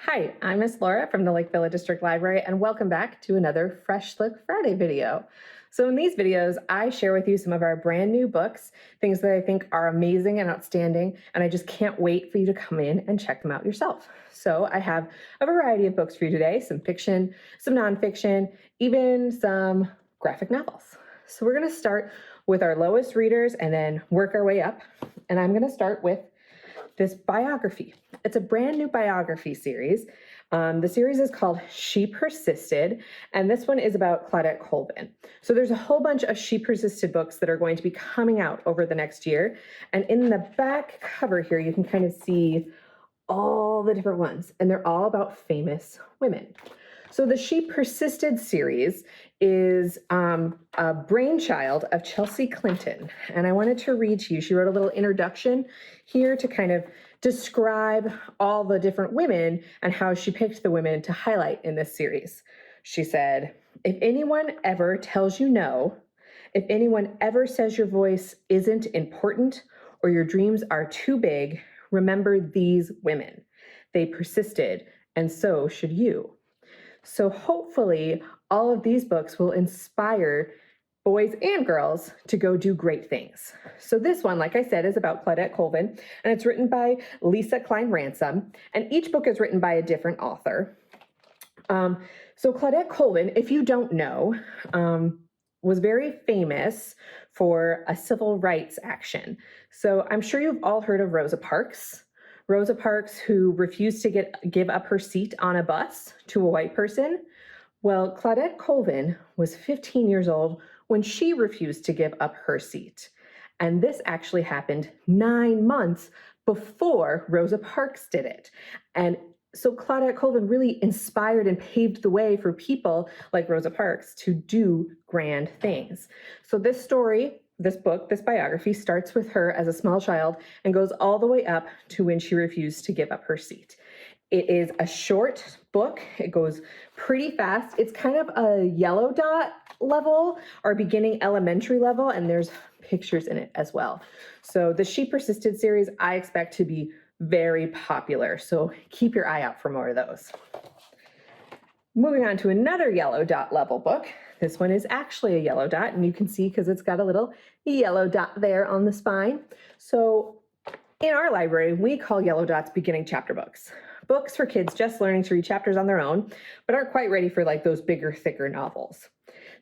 Hi, I'm Miss Lora from the Lakevilla District Library, and welcome back to another Fresh Look Friday video. So in these videos, I share with you some of our brand new books, things that I think are amazing and outstanding, and I just can't wait for you to come in and check them out yourself. So I have a variety of books for you today, some fiction, some nonfiction, even some graphic novels. So we're gonna start with our lowest readers and then work our way up. And I'm gonna start with this biography. It's a brand new biography series. The series is called She Persisted, and this one is about Claudette Colvin. So there's a whole bunch of She Persisted books that are going to be coming out over the next year. And in the back cover here, you can kind of see all the different ones, and they're all about famous women. So the She Persisted series is a brainchild of Chelsea Clinton. And I wanted to read to you, she wrote a little introduction here to kind of describe all the different women and how she picked the women to highlight in this series. She said, "If anyone ever tells you no, if anyone ever says your voice isn't important or your dreams are too big, remember these women. They persisted, and so should you." So hopefully all of these books will inspire boys and girls to go do great things. So this one, like I said, is about Claudette Colvin, and it's written by Lesa Cline-Ransome, and each book is written by a different author. So Claudette Colvin, if you don't know, was very famous for a civil rights action. So I'm sure you've all heard of Rosa Parks. Rosa Parks, who refused to give up her seat on a bus to a white person. Well, Claudette Colvin was 15 years old when she refused to give up her seat. And this actually happened 9 months before Rosa Parks did it. And so Claudette Colvin really inspired and paved the way for people like Rosa Parks to do grand things. So this story, this book, this biography starts with her as a small child and goes all the way up to when she refused to give up her seat. It is a short book. It goes pretty fast. It's kind of a yellow dot level or beginning elementary level, and there's pictures in it as well. So the She Persisted series, I expect to be very popular. So keep your eye out for more of those. Moving on to another yellow dot level book. This one is actually a yellow dot, and you can see because it's got a little yellow dot there on the spine. So in our library, we call yellow dots beginning chapter books. Books for kids just learning to read chapters on their own, but aren't quite ready for like those bigger, thicker novels.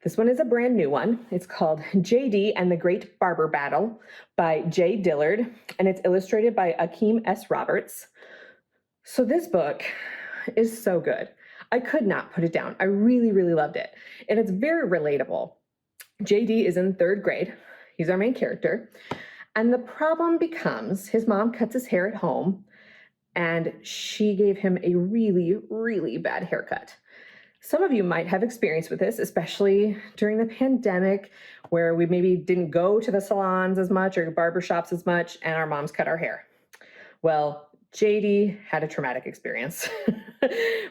This one is a brand new one. It's called J.D. and the Great Barber Battle by J. Dillard, and it's illustrated by Akeem S. Roberts. So this book is so good. I could not put it down. I really, really loved it. And it's very relatable. JD is in 3rd grade. He's our main character. And the problem becomes his mom cuts his hair at home, and she gave him a really, really bad haircut. Some of you might have experience with this, especially during the pandemic, where we maybe didn't go to the salons as much or barber shops as much, and our moms cut our hair. Well, JD had a traumatic experience.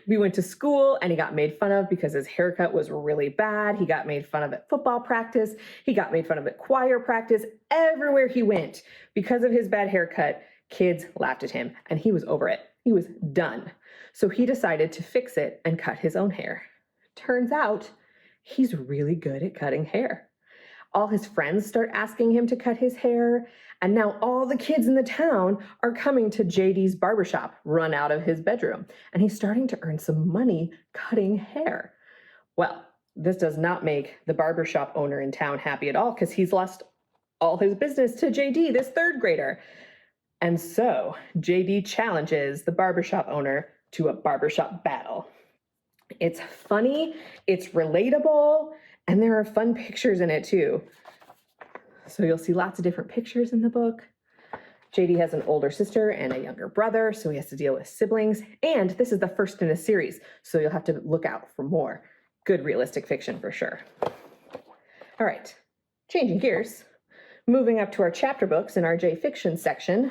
We went to school and he got made fun of because his haircut was really bad. He got made fun of at football practice. He got made fun of at choir practice. Everywhere he went, because of his bad haircut, kids laughed at him and he was over it. He was done. So he decided to fix it and cut his own hair. Turns out he's really good at cutting hair. All his friends start asking him to cut his hair, and now all the kids in the town are coming to JD's barbershop, run out of his bedroom, and he's starting to earn some money cutting hair. Well, this does not make the barbershop owner in town happy at all because he's lost all his business to JD, this 3rd grader. And so JD challenges the barbershop owner to a barbershop battle. It's funny, it's relatable, and there are fun pictures in it too. So you'll see lots of different pictures in the book. JD has an older sister and a younger brother, so he has to deal with siblings. And this is the first in a series, so you'll have to look out for more good realistic fiction for sure. All right, changing gears. Moving up to our chapter books in our J Fiction section,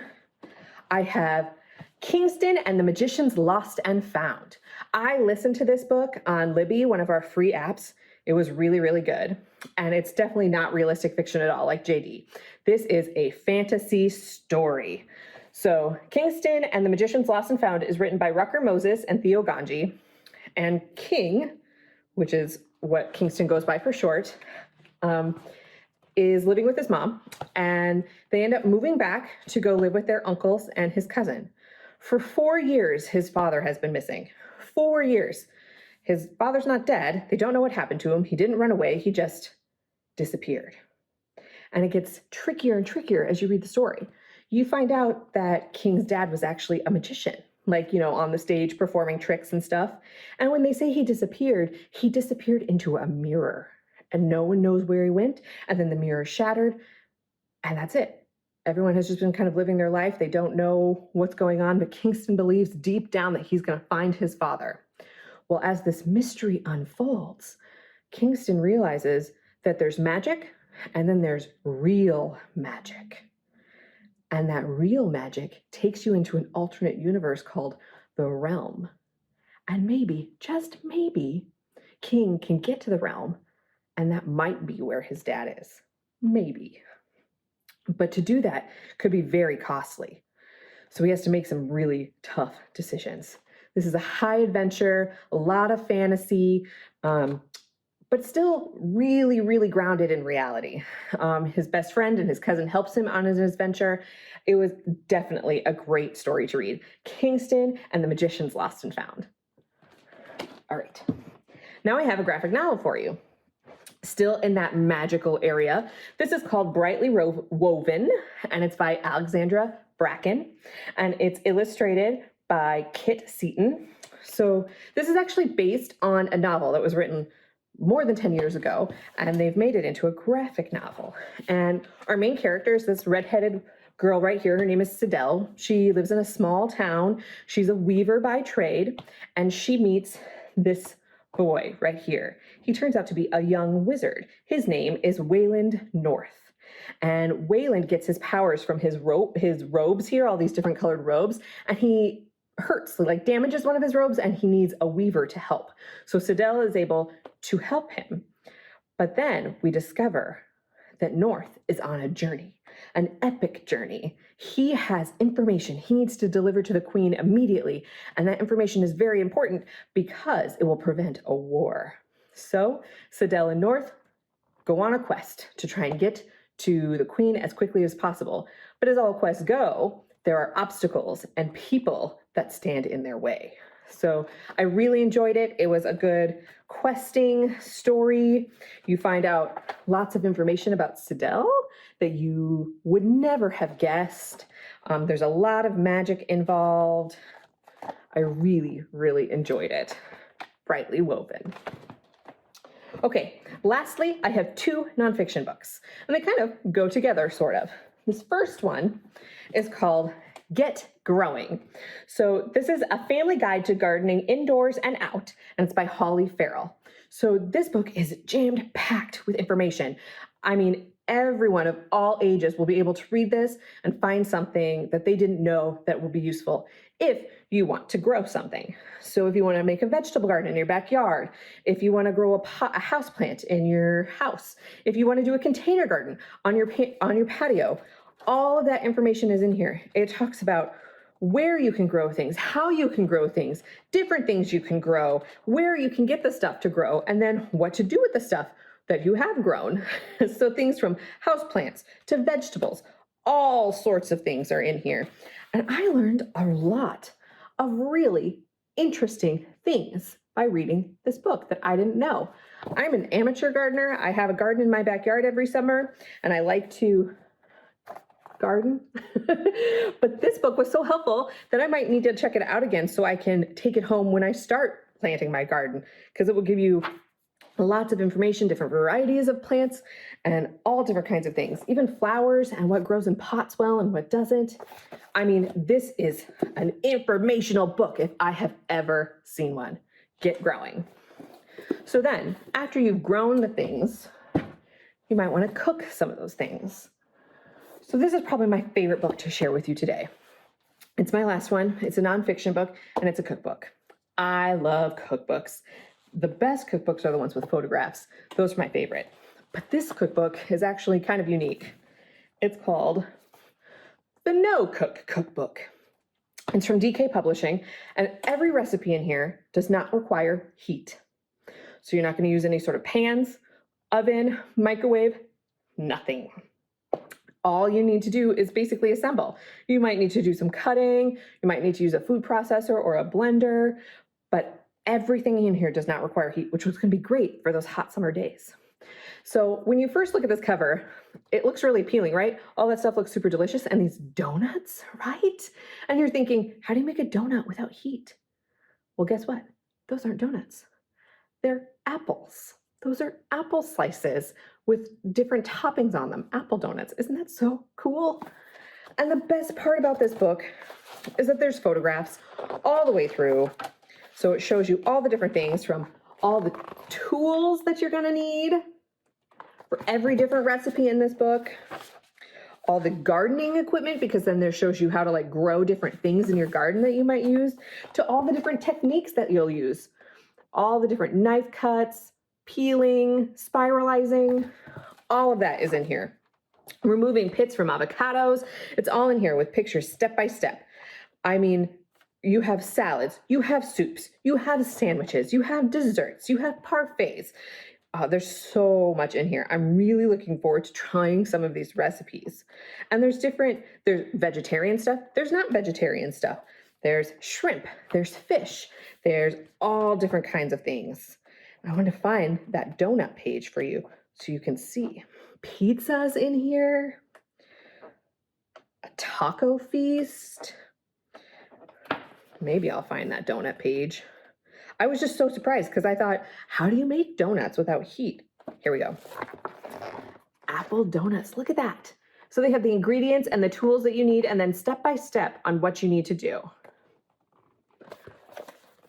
I have Kingston and the Magicians Lost and Found. I listened to this book on Libby, one of our free apps. It was really, really good. And it's definitely not realistic fiction at all, like JD. This is a fantasy story. So Kingston and the Magician's Lost and Found is written by Rucker Moses and Theo Gangi. And King, which is what Kingston goes by for short, is living with his mom. And they end up moving back to go live with their uncles and his cousin. For 4 years, his father has been missing. 4 years. His father's not dead. They don't know what happened to him. He didn't run away. He just disappeared. And it gets trickier and trickier as you read the story. You find out that King's dad was actually a magician, like, on the stage performing tricks and stuff. And when they say he disappeared into a mirror. And no one knows where he went. And then the mirror shattered. And that's it. Everyone has just been kind of living their life. They don't know what's going on. But Kingston believes deep down that he's going to find his father. Well, as this mystery unfolds, Kingston realizes that there's magic and then there's real magic. And that real magic takes you into an alternate universe called the Realm. And maybe, just maybe, King can get to the Realm, and that might be where his dad is. Maybe. But to do that could be very costly. So he has to make some really tough decisions. This is a high adventure, a lot of fantasy, but still really, really grounded in reality. His best friend and his cousin helps him on his adventure. It was definitely a great story to read. Kingston and the Magician's Lost and Found. All right. Now I have a graphic novel for you. Still in that magical area. This is called Brightly Woven, and it's by Alexandra Bracken, and it's illustrated by Kit Seaton. So this is actually based on a novel that was written more than 10 years ago, and they've made it into a graphic novel. And our main character is this redheaded girl right here. Her name is Sidel. She lives in a small town. She's a weaver by trade, and she meets this boy right here. He turns out to be a young wizard. His name is Wayland North. And Wayland gets his powers from his robes here, all these different colored robes, and he hurts, like damages one of his robes, and he needs a weaver to help. So Sidel is able to help him. But then we discover that North is on a journey, an epic journey. He has information he needs to deliver to the queen immediately, and that information is very important because it will prevent a war. So Sidel and North go on a quest to try and get to the queen as quickly as possible. But as all quests go, there are obstacles and people that stand in their way. So I really enjoyed it. It was a good questing story. You find out lots of information about Sidel that you would never have guessed. There's a lot of magic involved. I really, really enjoyed it. Brightly Woven. Okay, lastly, I have 2 nonfiction books, and they kind of go together, sort of. This first one is called Get Growing. So this is a family guide to gardening indoors and out, and it's by Holly Farrell. So this book is jam-packed with information. I mean, everyone of all ages will be able to read this and find something that they didn't know that will be useful if you want to grow something. So if you want to make a vegetable garden in your backyard, if you want to grow a house plant in your house, if you want to do a container garden on your patio, all of that information is in here. It talks about where you can grow things, how you can grow things, different things you can grow, where you can get the stuff to grow, and then what to do with the stuff that you have grown. So things from houseplants to vegetables, all sorts of things are in here. And I learned a lot of really interesting things by reading this book that I didn't know. I'm an amateur gardener. I have a garden in my backyard every summer, and I like to garden. But this book was so helpful that I might need to check it out again so I can take it home when I start planting my garden, because it will give you lots of information, different varieties of plants, and all different kinds of things, even flowers and what grows in pots well and what doesn't. I mean, this is an informational book if I have ever seen one. Get growing. So then, after you've grown the things, you might want to cook some of those things. So this is probably my favorite book to share with you today. It's my last one. It's a nonfiction book, and it's a cookbook. I love cookbooks. The best cookbooks are the ones with photographs. Those are my favorite. But this cookbook is actually kind of unique. It's called the No-Cook Cookbook. It's from DK Publishing, and every recipe in here does not require heat. So you're not going to use any sort of pans, oven, microwave, nothing. All you need to do is basically assemble. You might need to do some cutting, you might need to use a food processor or a blender, but everything in here does not require heat, which was going to be great for those hot summer days. So when you first look at this cover, it looks really appealing, right? All that stuff looks super delicious, and these donuts, right? And you're thinking, how do you make a donut without heat? Well, guess what? Those aren't donuts. They're apples. Those are apple slices with different toppings on them, apple donuts. Isn't that so cool? And the best part about this book is that there's photographs all the way through. So it shows you all the different things, from all the tools that you're gonna need for every different recipe in this book, all the gardening equipment, because then there shows you how to like grow different things in your garden that you might use, to all the different techniques that you'll use, all the different knife cuts, peeling, spiralizing, all of that is in here. Removing pits from avocados, it's all in here with pictures step by step. I mean, you have salads, you have soups, you have sandwiches, you have desserts, you have parfaits. There's so much in here. I'm really looking forward to trying some of these recipes. And there's vegetarian stuff, there's not vegetarian stuff. There's shrimp, there's fish, there's all different kinds of things. I want to find that donut page for you so you can see. Pizzas in here, a taco feast. Maybe I'll find that donut page. I was just so surprised because I thought, how do you make donuts without heat? Here we go. Apple donuts, look at that. So they have the ingredients and the tools that you need, and then step by step on what you need to do.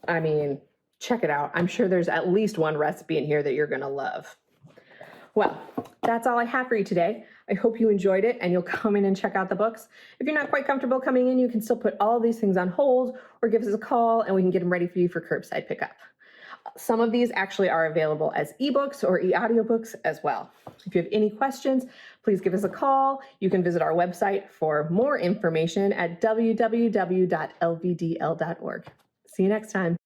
I mean, check it out. I'm sure there's at least one recipe in here that you're gonna love. Well, that's all I have for you today. I hope you enjoyed it and you'll come in and check out the books. If you're not quite comfortable coming in, you can still put all these things on hold or give us a call and we can get them ready for you for curbside pickup. Some of these actually are available as ebooks or e-audiobooks as well. If you have any questions, please give us a call. You can visit our website for more information at www.lvdl.org. See you next time.